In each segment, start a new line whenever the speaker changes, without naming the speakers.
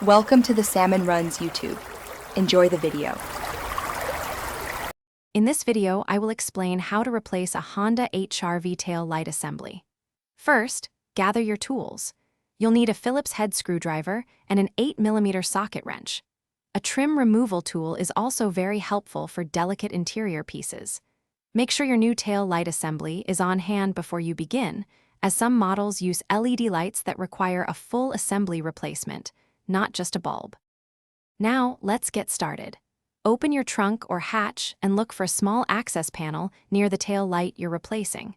Welcome to the Salmon Runs YouTube. Enjoy the video.
In this video, I will explain how to replace a Honda HR-V tail light assembly. First, gather your tools. You'll need a Phillips head screwdriver and an 8mm socket wrench. A trim removal tool is also very helpful for delicate interior pieces. Make sure your new tail light assembly is on hand before you begin, as some models use LED lights that require a full assembly replacement, not just a bulb. Now, let's get started. Open your trunk or hatch and look for a small access panel near the tail light you're replacing.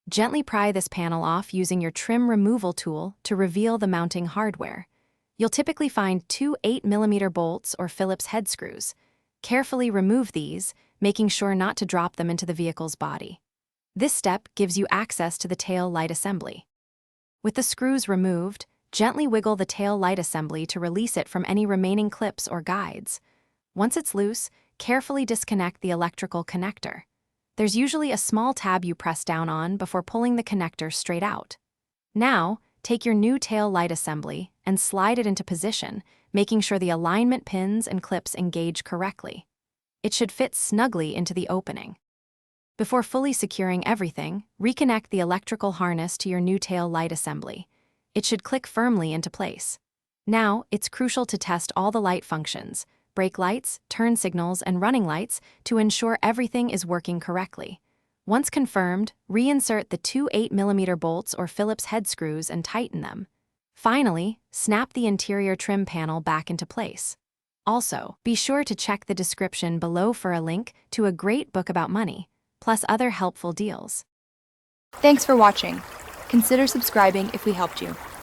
Gently pry this panel off using your trim removal tool to reveal the mounting hardware. You'll typically find two 8mm bolts or Phillips head screws. Carefully remove these, making sure not to drop them into the vehicle's body. This step gives you access to the tail light assembly. With the screws removed, gently wiggle the tail light assembly to release it from any remaining clips or guides. Once it's loose, carefully disconnect the electrical connector. There's usually a small tab you press down on before pulling the connector straight out. Now, take your new tail light assembly and slide it into position, making sure the alignment pins and clips engage correctly. It should fit snugly into the opening. Before fully securing everything, reconnect the electrical harness to your new tail light assembly. It should click firmly into place. Now, it's crucial to test all the light functions, brake lights, turn signals, and running lights to ensure everything is working correctly. Once confirmed, reinsert the two 8mm bolts or Phillips head screws and tighten them. Finally, snap the interior trim panel back into place. Also, be sure to check the description below for a link to a great book about money, plus other helpful deals.
Thanks for watching. Consider subscribing if we helped you.